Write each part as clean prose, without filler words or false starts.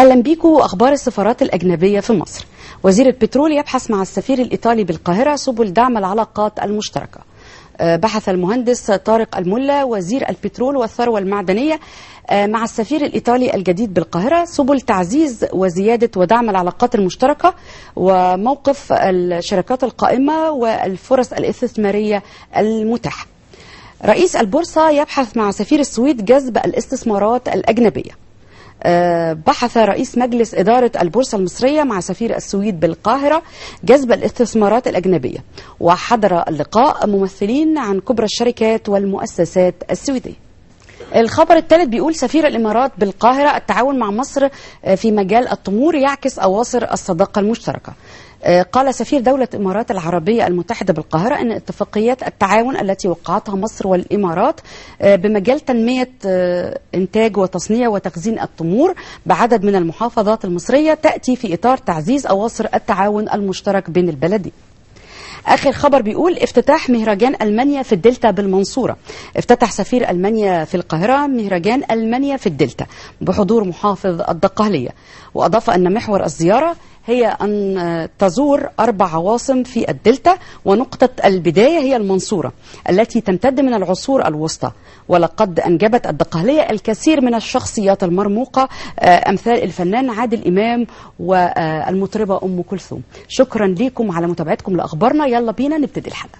أهلا بيكم. أخبار السفارات الأجنبية في مصر. وزير البترول يبحث مع السفير الإيطالي بالقاهرة سبل دعم العلاقات المشتركة. بحث المهندس طارق الملا وزير البترول والثروة المعدنية مع السفير الإيطالي الجديد بالقاهرة سبل تعزيز وزيادة ودعم العلاقات المشتركة وموقف الشركات القائمة والفرص الاستثمارية المتاحة. رئيس البورصة يبحث مع سفير السويد جذب الاستثمارات الأجنبية. بحث رئيس مجلس إدارة البورصة المصرية مع سفير السويد بالقاهرة جذب الاستثمارات الأجنبية. وحضر اللقاء ممثلين عن كبرى الشركات والمؤسسات السويدية. الخبر الثالث بيقول سفير الإمارات بالقاهرة التعاون مع مصر في مجال التمور يعكس أواصر الصداقة المشتركة. قال سفير دولة الإمارات العربية المتحدة بالقاهرة أن اتفاقيات التعاون التي وقعتها مصر والإمارات بمجال تنمية إنتاج وتصنيع وتخزين التمور بعدد من المحافظات المصرية تأتي في إطار تعزيز أواصر التعاون المشترك بين البلدين. آخر خبر بيقول افتتاح مهرجان ألمانيا في الدلتا بالمنصورة. افتتح سفير ألمانيا في القاهرة مهرجان ألمانيا في الدلتا بحضور محافظ الدقهلية. وأضاف أن محور الزيارة هي أن تزور 4 عواصم في الدلتا ونقطة البداية هي المنصورة التي تمتد من العصور الوسطى. ولقد أنجبت الدقهلية الكثير من الشخصيات المرموقة أمثال الفنان عادل إمام والمطربة أم كلثوم. شكرا لكم على متابعتكم لأخبارنا. يلا بينا نبتدي الحلقة.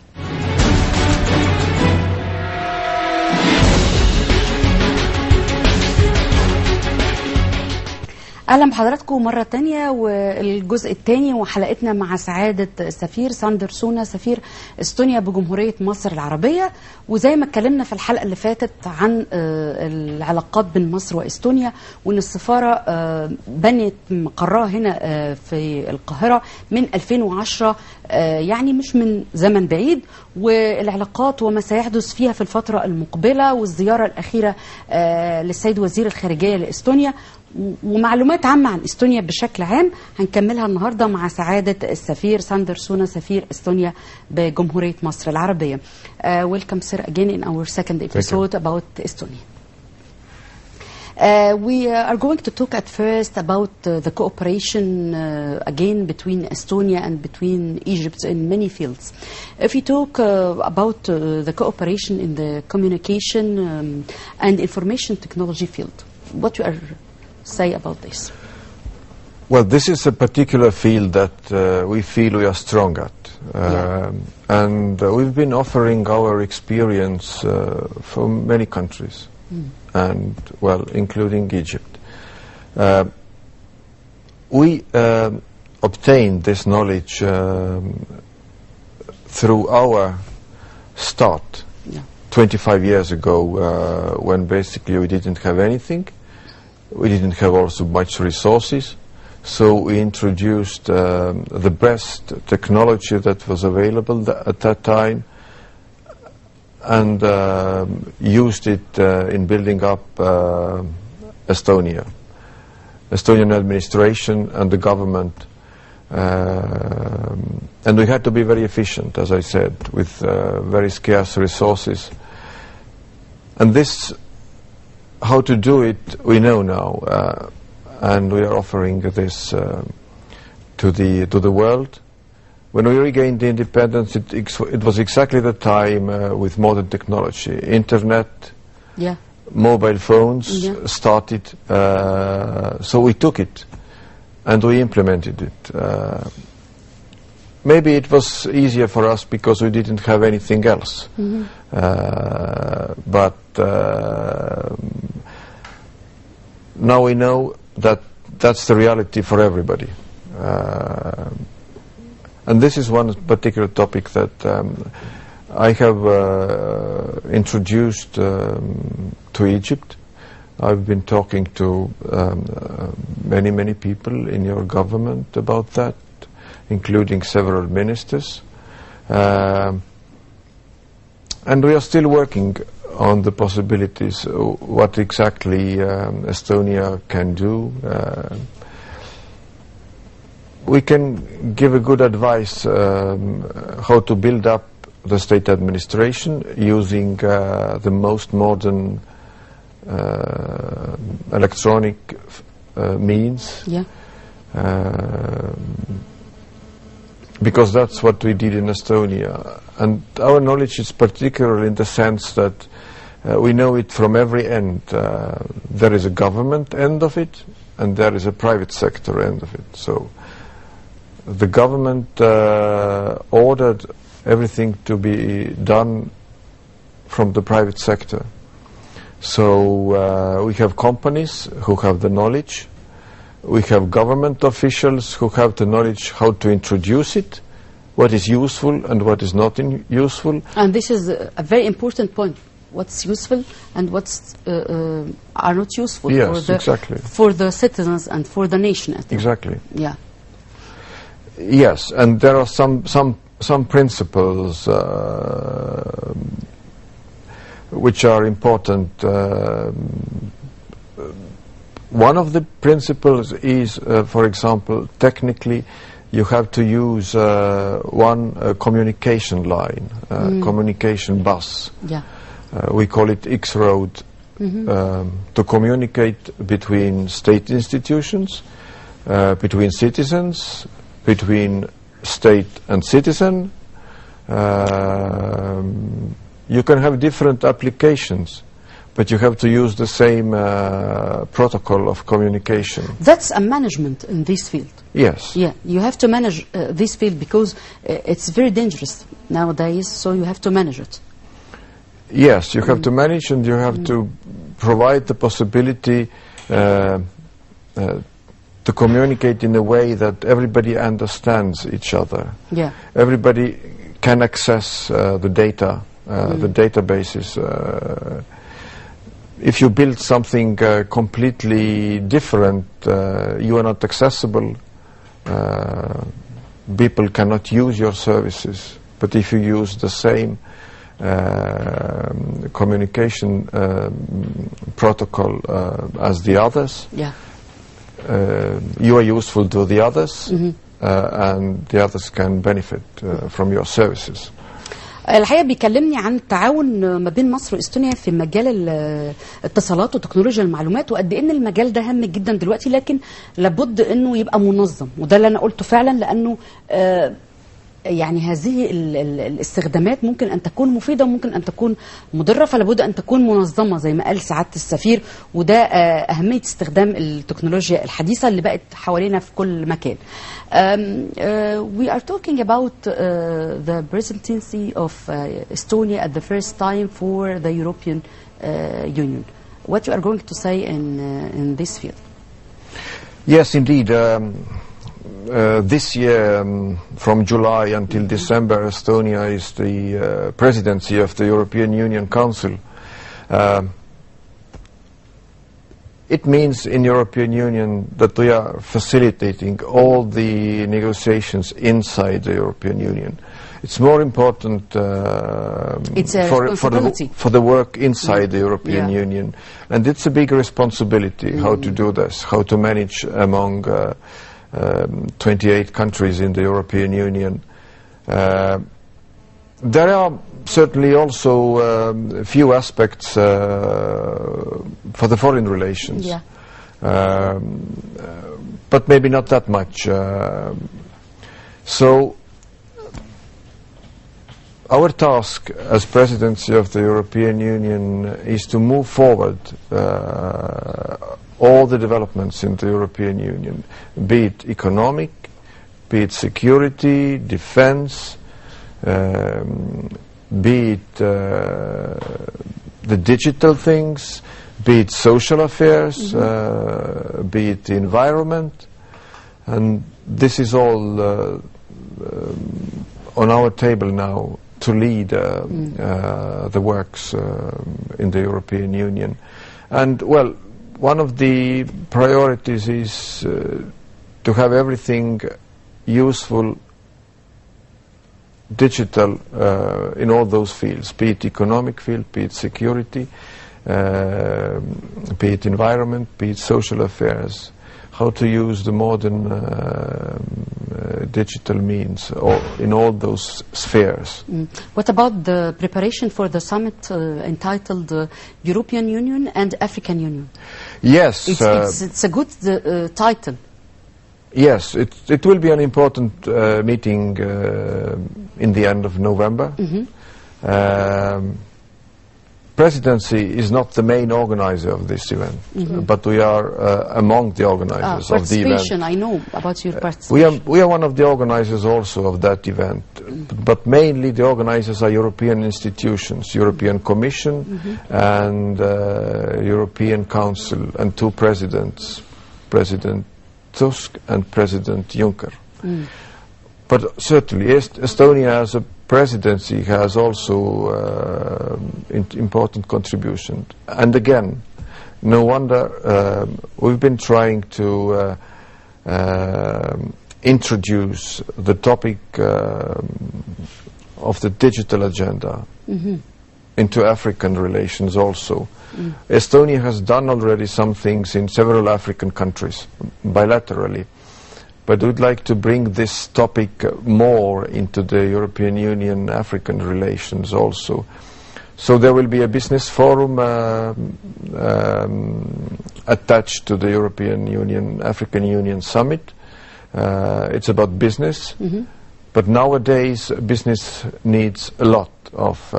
أهلا بحضراتكم مرة تانية والجزء الثاني وحلقتنا مع سعادة السفير ساندر سونا سفير استونيا بجمهورية مصر العربية. وزي ما اتكلمنا في الحلقة اللي فاتت عن العلاقات بين مصر واستونيا وان السفارة بنت مقرها هنا في القاهرة من 2010 يعني مش من زمن بعيد. والعلاقات وما سيحدث فيها في الفترة المقبلة والزيارة الأخيرة للسيد وزير الخارجية لإستونيا ومعلومات عامة عن استونيا بشكل عام هنكملها النهاردة مع سعادة السفير ساندر سونا سفير استونيا بجمهورية مصر العربية. Welcome sir again in our second episode about Estonia. We are going to talk at first about the cooperation again between Estonia and between Egypt in many fields. If we talk about the cooperation in the communication and information technology field, what you are say about this? Well, this is a particular field that we feel we are strong at. And we've been offering our experience for many countries, and, well, including Egypt. We obtained this knowledge through our start 25 years ago when basically we didn't have anything. We didn't have also much resources, so we introduced the best technology that was available at that time and used it in building up Estonia. Estonian administration and the government. And we had to be very efficient, as I said, with very scarce resources. And this how to do it we know now, and we are offering this to the world. When we regained the independence, it was exactly the time with modern technology, internet, mobile phones started, so we took it and we implemented it. Maybe it was easier for us because we didn't have anything else. But now we know that that's the reality for everybody. And this is one particular topic that I have introduced to Egypt. I've been talking to many people in your government about that, including several ministers. And we are still working on the possibilities, what exactly Estonia can do. We can give a good advice how to build up the state administration using the most modern electronic means. Yeah. Because that's what we did in Estonia. And our knowledge is particular in the sense that we know it from every end. There is a government end of it, and there is a private sector end of it. So the government ordered everything to be done from the private sector. So we have companies who have the knowledge. We have government officials who have the knowledge how to introduce it, what is useful and what is not useful. And this is a very important point. What's useful and what's are not useful, yes, exactly, for the citizens and for the nation. I think. Exactly. Yeah. Yes, and there are some principles which are important. One of the principles is, for example, technically, you have to use one communication line, communication bus. Yeah. We call it X-road, to communicate between state institutions, between citizens, between state and citizen. You can have different applications, but you have to use the same protocol of communication. That's a management in this field. Yes. Yeah, you have to manage this field because it's very dangerous nowadays, so you have to manage it. Yes, you have to manage, and you have to provide the possibility to communicate in a way that everybody understands each other. Yeah. Everybody can access the data, the databases. If you build something completely different, you are not accessible. People cannot use your services. But if you use the same communication protocol as the others, yeah, you are useful to the others, and the others can benefit from your services. الحقيقة بيكلمني عن التعاون ما بين مصر واستونيا في مجال الاتصالات وتكنولوجيا المعلومات، وقد ايه ان المجال ده هام جدا دلوقتي، لكن لابد انه يبقى منظم، وده اللي انا قلته فعلا، لانه يعني هذه الاستخدامات ممكن أن تكون مفيدة وممكن أن تكون مضرة، فلابد أن تكون منظمة زي ما قال سعادة السفير، وده أهمية استخدام التكنولوجيا الحديثة اللي بقت حوالينا في كل مكان. We are talking about the presidency of Estonia at the first time for the European Union. What you are going to say in this field? Yes, indeed. This year, from July until December, Estonia is the presidency of the European Union Council. It means in European Union that we are facilitating all the negotiations inside the European Union. It's more important for the work inside the European Union, and it's a big responsibility how to do this, how to manage among 28 countries in the European Union. There are certainly also a few aspects for the foreign relations, but maybe not that much. So our task as presidency of the European Union is to move forward all the developments in the European Union, be it economic, be it security, defense, be it the digital things, be it social affairs, be it the environment, and this is all on our table now to lead the works in the European Union. And well, one of the priorities is to have everything useful, digital, in all those fields, be it economic field, be it security, be it environment, be it social affairs, how to use the modern digital means, or in all those spheres. What about the preparation for the summit entitled European Union and African Union? Yes. It's a good title. Yes, it will be an important meeting in the end of November. Presidency is not the main organizer of this event, but we are among the organizers of the event. I know about your participation. We are one of the organizers also of that event, but mainly the organizers are European institutions, European Commission and European Council, and two presidents, President Tusk and President Juncker. But certainly Estonia as a presidency has also important contribution. And again, no wonder we've been trying to introduce the topic of the digital agenda into African relations also. Estonia has done already some things in several African countries bilaterally. But we'd like to bring this topic more into the European Union-African relations also. So there will be a business forum attached to the European Union-African Union Summit. It's about business. But nowadays, business needs a lot of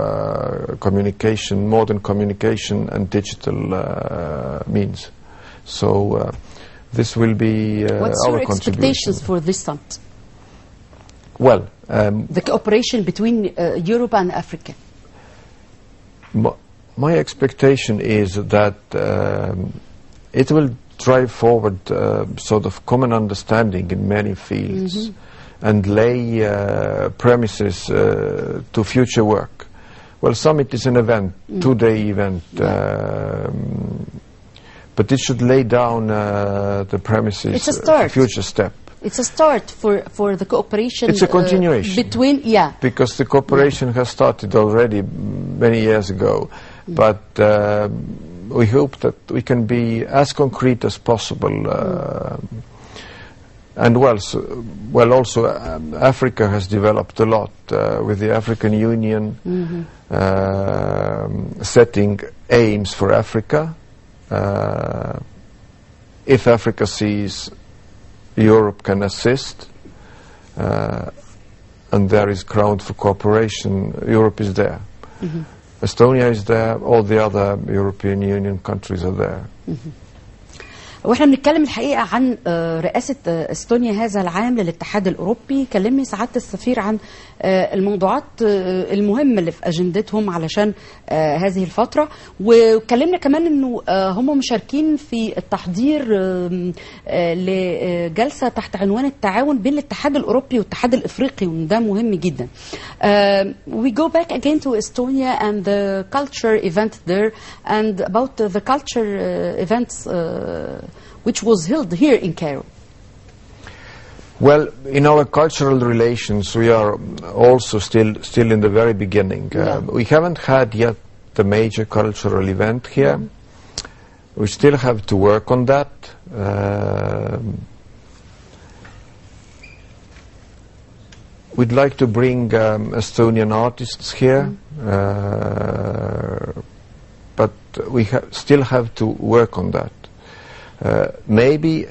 communication, modern communication and digital means. So this will be What's our your contribution. expectations for this summit? Well, The cooperation between Europe and Africa. my expectation is that it will drive forward sort of common understanding in many fields and lay premises to future work. Well, summit is an event, two-day event. But it should lay down the premises It's a start. future step. It's a start for the cooperation. It's a continuation. Between, Because the cooperation has started already many years ago. But we hope that we can be as concrete as possible. And also Africa has developed a lot with the African Union setting aims for Africa. If Africa sees Europe can assist and there is ground for cooperation, Europe is there. Estonia is there, all the other European Union countries are there. واحنا بنتكلم الحقيقه عن رئاسه استونيا هذا العام للاتحاد الاوروبي. كلمني سعاده السفير عن الموضوعات المهمه اللي في اجندتهم علشان هذه الفتره، وكلمنا كمان انه هم مشاركين في التحضير لجلسه تحت عنوان التعاون بين الاتحاد الاوروبي والاتحاد الافريقي، وده مهم جدا. We go back again to Estonia and the culture event there, and about the culture events which was held here in Cairo. Well, in our cultural relations, we are also still in the very beginning. We haven't had yet the major cultural event here. We still have to work on that. We'd like to bring Estonian artists here, but we still have to work on that. Maybe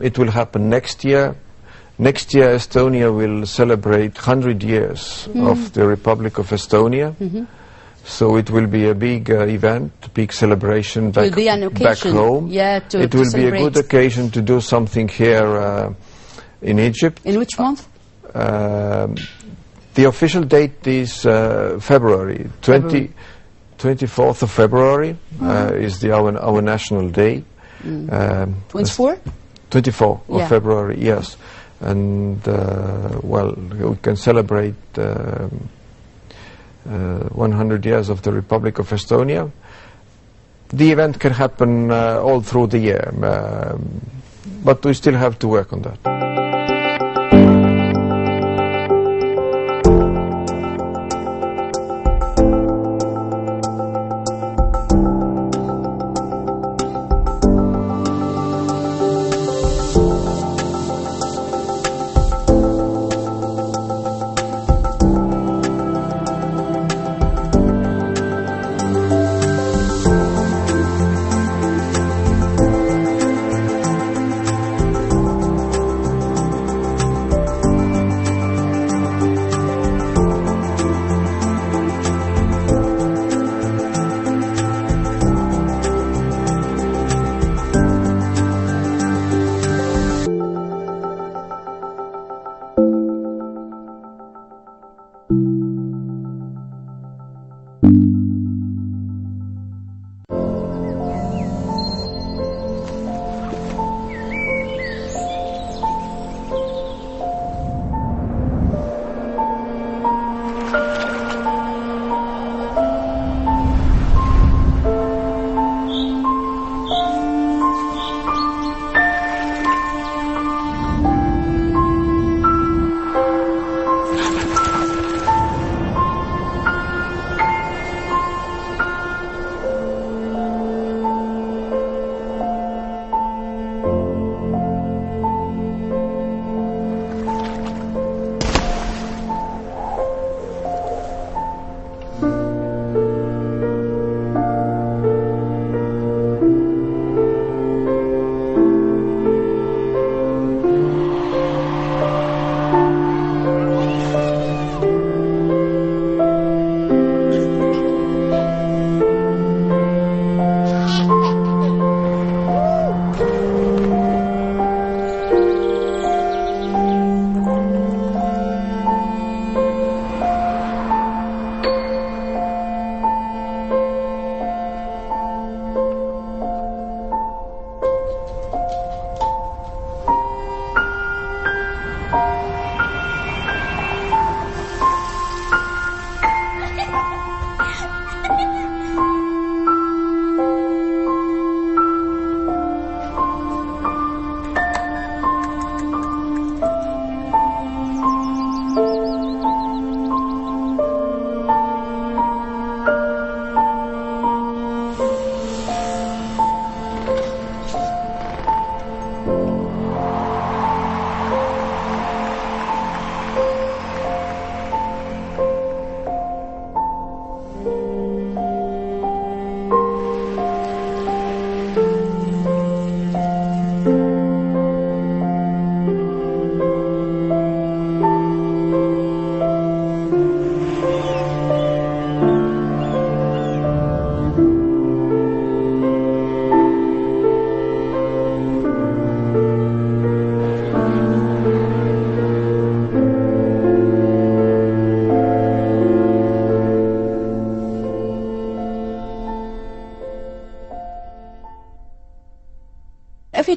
it will happen next year. Next year Estonia will celebrate 100 years of the Republic of Estonia. So it will be a big event, big celebration back home. It will be a good occasion to do something here in Egypt. In which month? The official date is February. 24th of February is our national day. 24? 24 of February, yes. And we can celebrate 100 years of the Republic of Estonia. The event can happen all through the year, but we still have to work on that.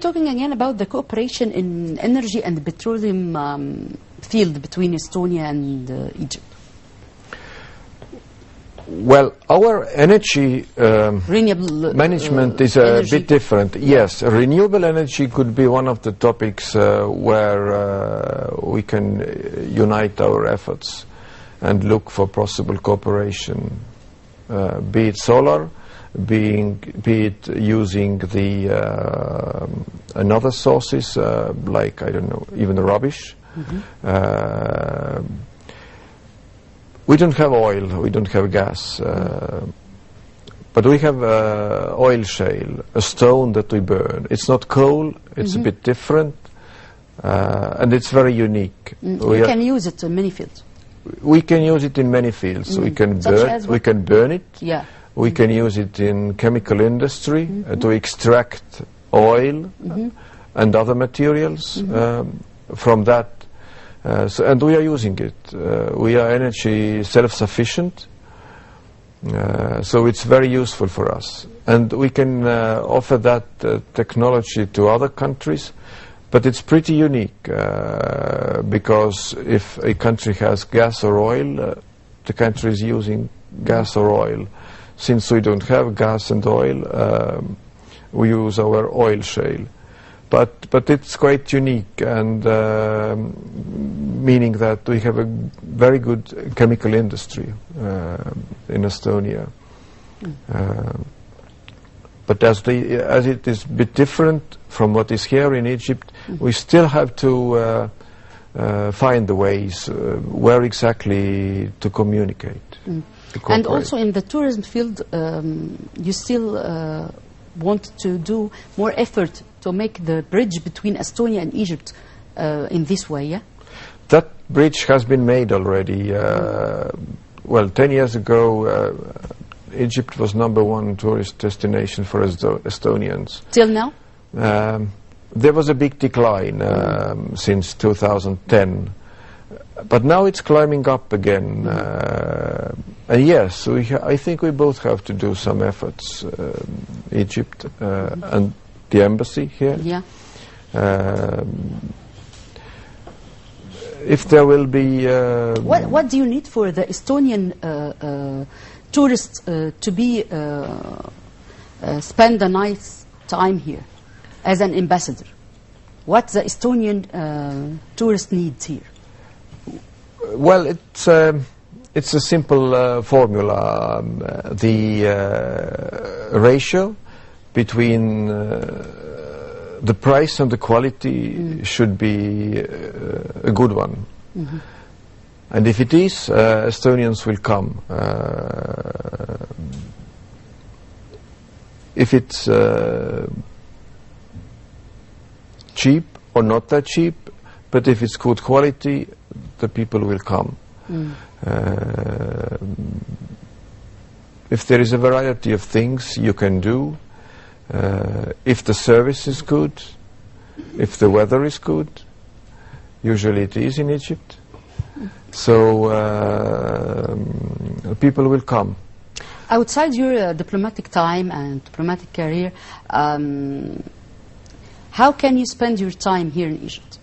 talking again about the cooperation in energy and petroleum field between Estonia and Egypt? Well, our energy Renewable management is a energy. bit different. Yes, renewable energy could be one of the topics where we can unite our efforts and look for possible cooperation, be it solar, be it using the another sources like, I don't know, even the rubbish. We don't have oil, we don't have gas, but we have oil shale, a stone that we burn. It's not coal, it's a bit different, and it's very unique. You can use it in many fields. We can use it in many fields. We can burn it. Yeah. We can use it in chemical industry to extract oil and other materials from that. And we are using it. We are energy self-sufficient, so it's very useful for us. And we can offer that technology to other countries, but it's pretty unique because if a country has gas or oil, the country is using gas or oil. Since we don't have gas and oil, we use our oil shale. But it's quite unique, and meaning that we have a very good chemical industry in Estonia. But as it is a bit different from what is here in Egypt, we still have to find the ways where exactly to communicate. And also in the tourism field, you still want to do more effort to make the bridge between Estonia and Egypt in this way, yeah? That bridge has been made already. Well, 10 years ago, Egypt was #1 tourist destination for Estonians. Till now? There was a big decline since 2010. But now it's climbing up again. And yes, I think we both have to do some efforts, Egypt and the embassy here. Yeah. If there will be... What do you need for the Estonian tourists to be spend a nice time here as an ambassador? What the Estonian tourist needs here? Well, it's a simple formula. The ratio between the price and the quality should be a good one. And if it is, Estonians will come. If it's cheap or not that cheap, but if it's good quality, the people will come. If there is a variety of things you can do, if the service is good, if the weather is good, usually it is in Egypt, so people will come. Outside your diplomatic time and diplomatic career, how can you spend your time here in Egypt?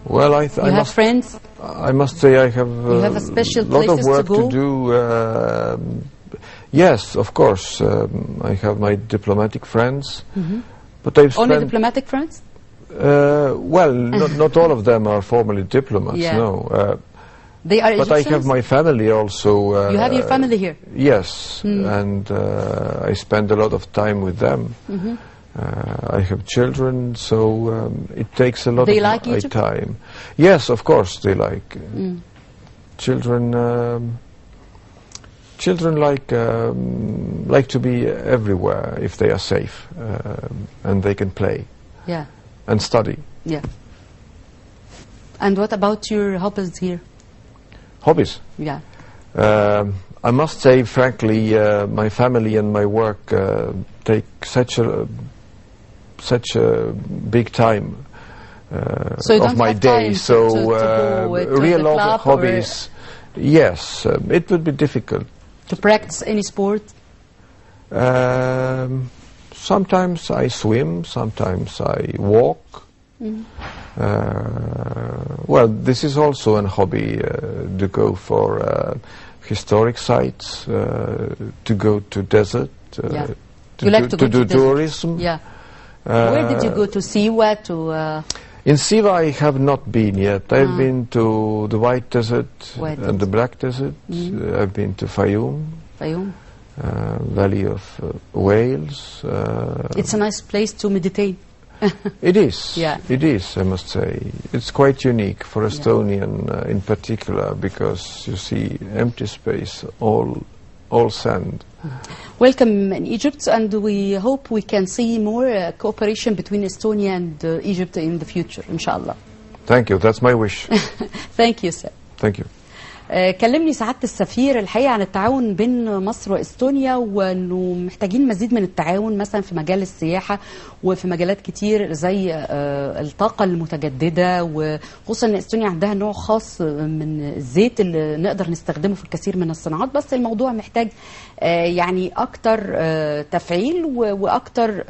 Well, you have friends? I must say I have a special lot of work to do. Yes, of course. I have my diplomatic friends. But I've Only diplomatic friends? Well, not all of them are formally diplomats, no. They are But Egyptians? I have my family also. You have your family here? Yes, and I spend a lot of time with them. I have children, so it takes a lot of my time. Yes, of course they like. Children like to be everywhere if they are safe and they can play. Yeah. And study. Yeah. And what about your hobbies here? Hobbies? Yeah. I must say, frankly, my family and my work take such a big time of my day. So real hobbies, yes, it would be difficult. To practice any sport? sometimes I swim, sometimes I walk. Well, this is also a hobby to go for historic sites, to go to desert, you like to do tourism. Yeah. Where did you go to Siwa? To in Siwa I have not been yet. I've been to the White Desert and the Black Desert. I've been to Fayoum. Valley of Wales. It's a nice place to meditate. It is. Yeah. It is, I must say. It's quite unique for Estonian in particular, because you see empty space, all sand. Welcome in Egypt, and we hope we can see more cooperation between Estonia and Egypt in the future, inshallah. Thank you. That's my wish. Thank you, sir. Thank you. كلمني سعادة السفير الحقيقة عن التعاون بين مصر وإستونيا، وأنه محتاجين مزيد من التعاون مثلا في مجال السياحة وفي مجالات كتير زي الطاقة المتجددة، وخصوصا أن إستونيا عندها نوع خاص من الزيت اللي نقدر نستخدمه في الكثير من الصناعات. بس الموضوع محتاج يعني أكتر تفعيل وأكتر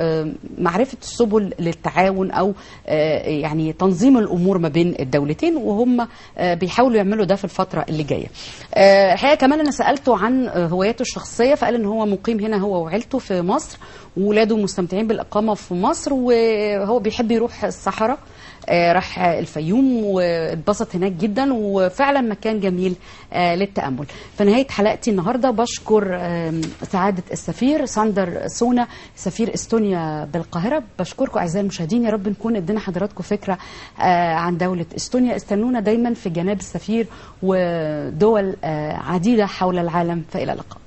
معرفة السبل للتعاون، أو يعني تنظيم الأمور ما بين الدولتين، وهم بيحاولوا يعملوا ده في الفترة اللي جاية. الحقيقة كمان أنا سألته عن هواياته الشخصية، فقال إن هو مقيم هنا هو وعيلته في مصر، وولاده مستمتعين بالإقامة في مصر، وهو بيحب يروح الصحراء. راح الفيوم واتبسط هناك جدا، وفعلا مكان جميل للتأمل. في نهاية حلقتي النهاردة بشكر سعادة السفير ساندر سونا، سفير استونيا بالقاهرة. بشكركم أعزائي المشاهدين، يا رب نكون ادينا حضراتكم فكرة عن دولة استونيا. استنونا دايما في جناب السفير ودول عديدة حول العالم، فإلى اللقاء.